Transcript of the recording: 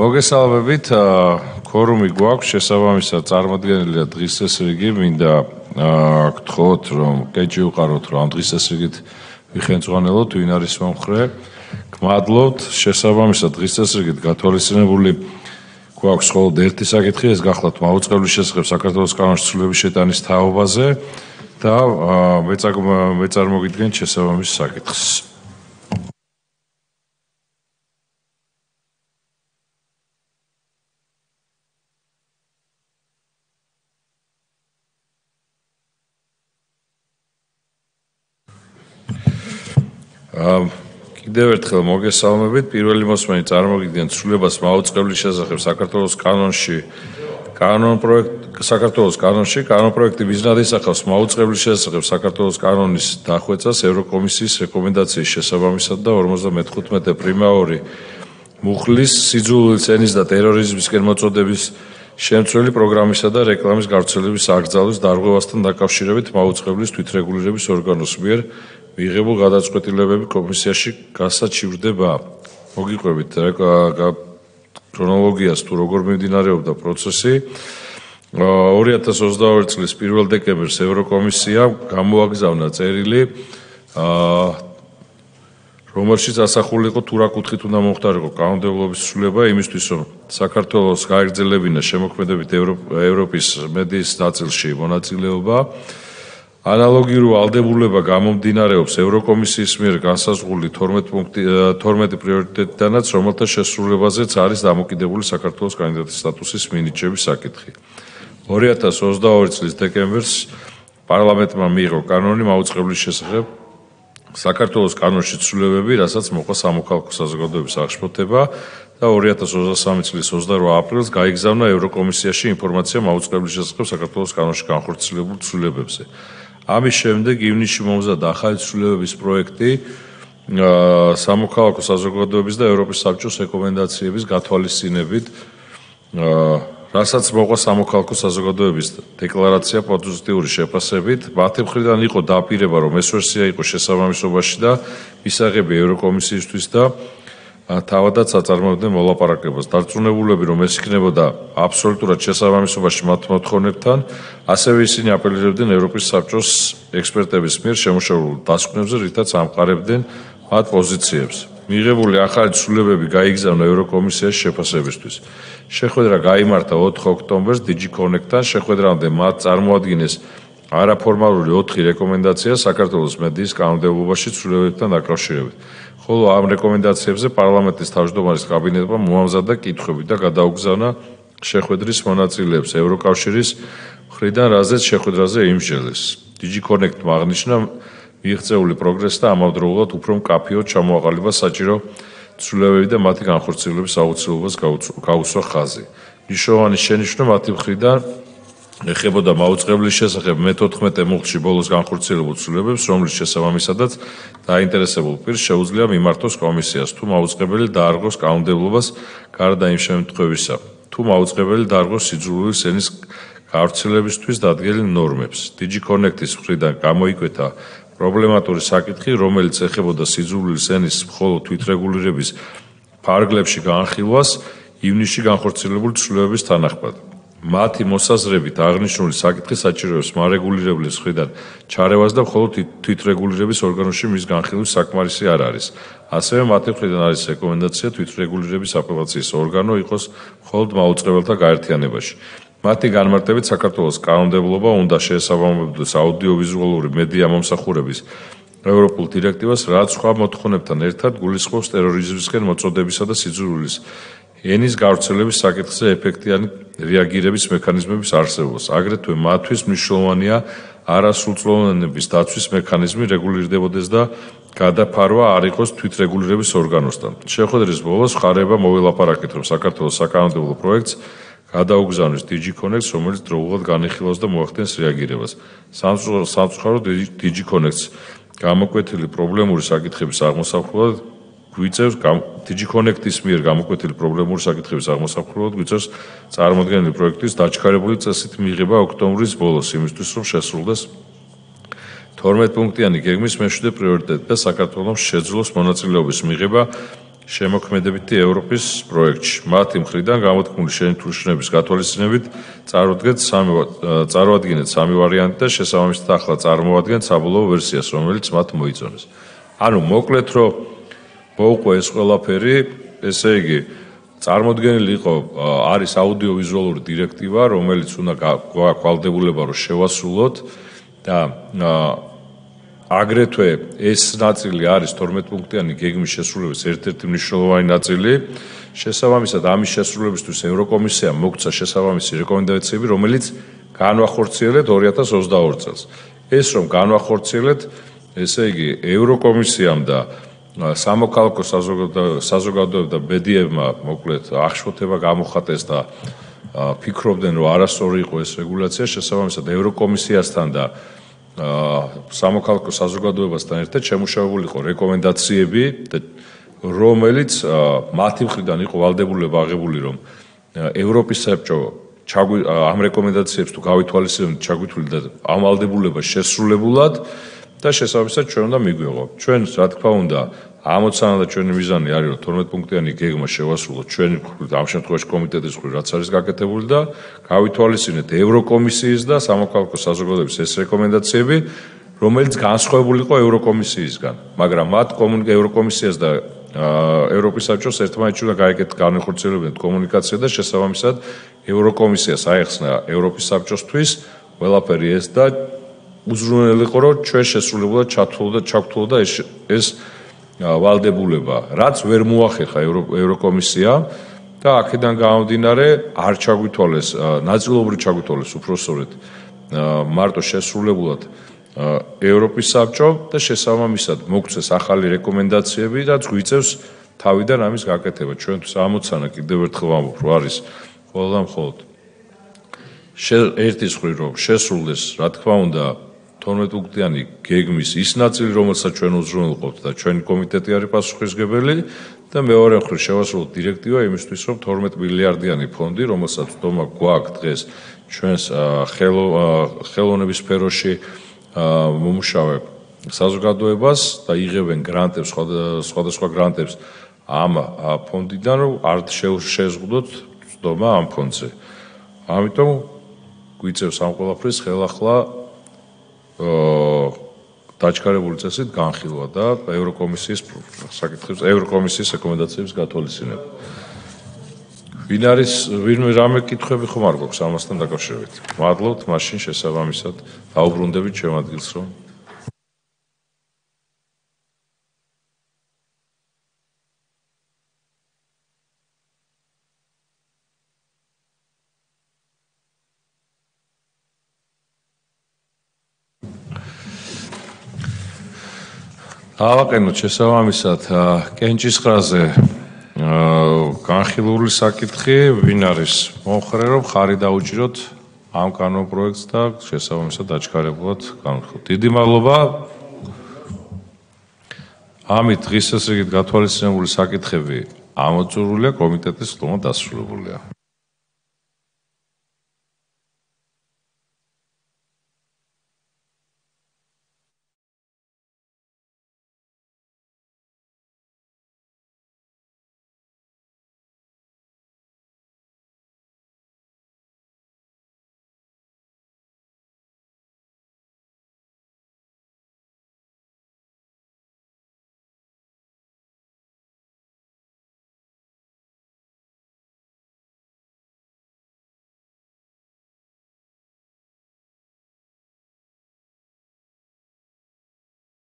მოგესალმებით, ქორუმი გვაქვს, შესაბამისად წარმოდგენილია დღის წესრიგი, მინდა გთხოვოთ, რომ კეჭი უყაროთ, რომ ამ დღის წესრიგით ვიხენწვანელოთ, ვინ არის მომხრე. გმადლობთ, შესაბამისად დღის წესრიგით გათვალისწინებული გვაქვს მხოლოდ ერთი საკითხი, ეს გახლავთ მაუწყებლის შესახებ საქართველოს კანონის ცვლილების შეტანის თაობაზე და მეწარმოგიდგენთ შესაბამის საკითხს. კიდევ ერთხელ მოგესალმებით. პირველი მოსმენი წარმოგიდგენთ ცვლილებას მაუწყებლის შესახებ საქართველოს კანონში, კანონპროექტი მიზნად ისახავს მაუწყებლის შესახებ საქართველოს კანონის დახვეწას ევროკომისიის რეკომენდაციის შესაბამისად და 55 პრიმაორი მუხლის, სიძულვილის ენის და ტერორიზმისკენ მოწოდების შემცველი პროგრამისა და რეკლამის გავრცელების აკრძალვის დარღვევასთან დაკავშირებით მაუწყებლის თვითრეგულირების ორგანოს მიერ მიღებულ გადაწყვეტილებები კომისიაში გასაჩივრდება. მოგიყვებით ქრონოლოგიას თუ როგორ მიმდინარეობდა პროცესი. 2022 წლის 1 დეკემბერს ევროკომისიამ გამოაგზავნა წერილი, რომელშიც ასახული იყო თუ რა კუთხით უნდა მომხდარიყო კანონმდებლობის ცვლილება იმისთვის, რომ საქართველოს გაეგრძელებინა შემოქმედებით ევროპის მედიის ნაწილში მონაწილეობა. ანალოგიური ვალდებულება გამომდინარეობს ევროკომისიის მიერ განსაზღვრული 12 პრიორიტეტიდანაც, რომელთა შესრულებაზეც არის დამოკიდებული საქართველოს კანდიდატის სტატუსის მინიჭების საკითხი. 2022 წლის დეკემბერს პარლამენტმა მიიღო კანონი მაუწყებლის შესახებ საქართველოს კანონში ცვლილებები, რასაც მოყვა სამოქალაქო საზოგადოების აღშფოთება და 2023 წლის 28 აპრილს გაიგზავნა ევროკომისიაში ინფორმაცია მაუწყებლის შესახებ საქართველოს კანონში განხორციელებულ ცვლილებებზე. ამის შემდეგ ივნისში მომზადდა ახალი ცვლილებების პროექტი სამოქალაქო საზოგადოების და ევროპის საბჭოს რეკომენდაციების გათვალისწინებით, რასაც მოყვა სამოქალაქო საზოგადოების დეკლარაცია პოზიტიური შეფასებით. მათი მხრიდან იყო დაპირება, რომ ეს ვერსია იყო შესაბამისობაში და მისაღები ევროკომისიისთვის და თავადაც აწარმოებდნენ მოლაპარაკებას. დარწმუნებულები, რომ ეს იქნებოდა აბსოლუტურად შესაბამისობაში მათ მოთხოვნებთან, ასევე ისინი აპელირებდნენ ევროპის საბჭოს ექსპერტების მიერ შემუშავებულ დასკვნებზე, რითაც ამყარებდნენ მათ პოზიციებს. მიღებული ახალი ცვლილებები გაიგზავნა ევროკომისიაში შეფასებისთვის. შეხვედრა გაიმართა 4 ოქტომბერს DigiConnect-თან. შეხვედრამდე მათ წარმოადგინეს არაფორმალური 4 რეკომენდაცია საქართველოს მედიის კანონმდებლობაში ცვლილებებთან დაკავშირებით. ხოლო ამ რეკომენდაციებზე პარლამენტის თავმჯდომარის კაბინეტმა მოამზადა კითხვები და გადაუგზავნა შეხვედრის მონაწილეებს ევროკავშირის მხრიდან, რაზეც შეხვედრაზე იმსჯელეს. DigiConnect-მა აღნიშნა მიიღწეული პროგრესი და ამავდროულად უფრო მკაფიოდ ჩამოაყალიბა საჭირო ცვლილებები და მათი განხორციელების აუცილებლობას გაუსვა ხაზი. მნიშვნელოვანი შენიშვნა მათი მხრიდან ეხებოდა მაუწყებლის შესახებ მე-14 მუხლში ბოლოს განხორციელებულ ცვლილებებს, რომლის შესაბამისადაც დაინტერესებულ პირს შეუძლია მიმართოს კომისიას, თუ მაუწყებელი დაარღვევს კანონმდებლობას გარდა იმ შემთხვევისა, თუ მაუწყებელი დაარღვევს სიძულვილის ენის გავრცელებისთვის დადგენილ ნორმებს. DigiConnect-ის მხრიდან გამოიკვეთა პრობლემატური საკითხი, რომელიც ეხებოდა სიძულვილის ენის მხოლოდ თვითრეგულირების ფარგლებში განხილვას ივნისში განხორციელებულ ცვლილებების თანახმად. მათი მოსაზრებით აღნიშნული საკითხი საჭიროებს მარეგულირებლის მხრიდან ჩარევას და მხოლოდ თვითრეგულირების ორგანოში მის განხილვის საკმარისი არ არის. ასევე მათი მხრიდან არის რეკომენდაცია თვითრეგულირების აპელაციის ორგანო იყოს მხოლოდ მაუწყებელთა გაერთიანებაში. მათი განმარტებით საქართველოს კანონმდებლობა უნდა შეესაბამებოდეს აუდიოვიზუალური მედია მომსახურების ევროპულ დირექტივას, რაც სხვა მოთხოვნებთან ერთად გულისხმობს ტერორიზმისკენ მოწოდებისა და სიძულვილის ენის გავრცელების საკითხზე ეფექტიანი რეაგირების მექანიზმების არსებობას. აგრეთვე მათთვის მნიშვნელოვანია არასრულწლოვანების დაცვის მექანიზმი რეგულირდებოდეს და გადაფარვა არ იყოს თვითრეგულირების ორგანოსთან. შეხვედრის ბოლოს მხარეებმა მოველაპარაკეთ, რომ საქართველოს საკანონმდებლო პროექტს გადაუგზავნის DigiConnect-ს, რომელიც დროულად განიხილავს და მოახდენს რეაგირებას. სამწუხაროდ DigiConnect-ს გამოკვეთილი პრობლემური საკითხების აღმოსახვებლად გვიწევს DigiConnect-ის მიერ გამოკვეთილი პრობლემური საკითხების აღმოსახვებლად გვიწევს წარმოდგენილი პროექტის დაჩქარებული წესით მიღება ოქტომბრის ბოლოს, იმისთვის რომ შესრულდეს 12 პუნქტიანი გეგმის მე-7 პრიორიტეტი და საქართველოს შეძლოს მონაწილეობის მიღება შემოქმედებითი ევროპის პროექტში. მათი მხრიდან გამოთქმული შენთუშნების გათვალისწინებით წარუადგინეთ სამი ვარიანტი და შესაბამისად ახლა წარმოადგენთ საბოლოო ვერსიას, რომელიც მათ მოიწონეს. ანუ მოკლედ რომ მოუყვა ეს ყველაფერი, ესე იგი წარმოდგენილი იყო არის აუდიოვიზუალური დირექტივა, რომელიც უნდა გვაქვს ვალდებულება რომ შევასრულოთ და აგრეთვე ეს ნაწილი არის 12 პუნქტიანი გეგმის შესრულების ერთ-ერთი მნიშვნელოვანი ნაწილი. შესაბამისად ამის შესრულებისთვის ევროკომისიამ მოგცა შესაბამისი რეკომენდაციები, რომელიც განვახორციელეთ 2022 წელს. ეს რომ განვახორციელეთ, ესე იგი ევროკომისიამ და სამოქალაქო საზოგადოებამ და ბედიებმა მოკლედ აღშფოთება გამოხატეს და ფიქრობდნენ რომ არასწორი იყო ეს რეგულაცია, შესაბამისად ევროკომისიასთან და სამოქალაქო საზოგადოებასთან ერთად შემუშავებული იყო რეკომენდაციები, რომელიც მათი მხრიდან იყო ვალდებულება აღებული, რომ ევროპის საბჭო ამ რეკომენდაციებს თუ გავითვალისწინებთ ჩაგვითვლით და ამ ვალდებულებას შესრულებულად და შესაბამისად ჩვენ უნდა მიგვიღო. ჩვენ რა თქმა უნდა ამოცანა და ჩვენი მიზანი არის რომ 12 პუნქტიანი გეგმა შევასრულოთ ჩვენი ამ შემთხვევაში კომიტეტის მხრიდან რაც არის გაკეთებული და გავითვალისწინეთ ევროკომისიის და სამოქალაქო საზოგადოების ეს რეკომენდაციები, რომელიც განსხვავებული იყო ევროკომისიისგან, მაგრამ მათ ევროკომისიას და ევროპის საბჭოს ერთმანეთში უნდა განხორციელებინათ კომუნიკაცია და შესაბამისად ევროკომისიას აეხსნა ევროპის საბჭოსთვის ყველაფერი ეს და უზრუნველყო იყო რომ ჩვენ შესრულებულად ჩაგთვალა ეს ვალდებულება, რაც ვერ მოახერხა ევროკომისია და აქედან გამომდინარე არ ჩაგვითვალეს, ნაწილობრივ ჩაგვითვალეს უпроსწორედ მარტო შესრულებულად ევროპის საბჭო და შესაბამისად მოგცეს ახალი რეკომენდაციები, რაც გვიწევს თავიდან ამის გაკეთება. ჩვენთვის ამოცანა კიდევ ერთხელ ვამბობ, რომ არის მხოლოდ და მხოლოდ ერთის მხრივ რომ შესრულდეს, რა თქმა უნდა 12 პუნქტიანი გეგმის ის ნაწილი, რომელსაც ჩვენ უზრუნველყოფთ და ჩვენი კომიტეტი არის პასუხისმგებელი და მეორე მხრივ შევასრულოთ დირექტივა იმისთვის, რომ 12 მილიარდიანი ფონდი, რომელსაც ვთქმა გვაქვს დღეს ჩვენს ხელოვნების სფეროში მომუშავე საზოგადოებას და იღებენ გრანტებს, სხვადასხვა გრანტებს ამ ფონდიდან, რომ არ შეზღუდოთ ცდომა ამ ფონდზე. ამიტომ გვიწევს ამ ყველაფრის ხელახლა დაჩქარებული წესით განხილვა და ევროკომისიის საკითხებს, ევროკომისიის რეკომენდაციების გათვალისწინება. ვინმე რამე კითხვები ხომ არ გვაქვს ამასთან დაკავშირებით? მადლობთ, მაშინ შესაბამისად დაუბრუნდებით ჩემ ადგილს, რომ ავაყენოთ შესაბამისად კენჭისყრაზე განხილული საკითხი, ვინ არის მომხრე, რომ ხარი დაუჭიროთ ამ კანონპროექტს და შესაბამისად დაჩქარებულად განხილოთ. დიდი მადლობა. ამით დღის ეს რიგით გათვალისწინებული საკითხები ამოწურულია, კომიტეტის ხტომა დასრულებულია.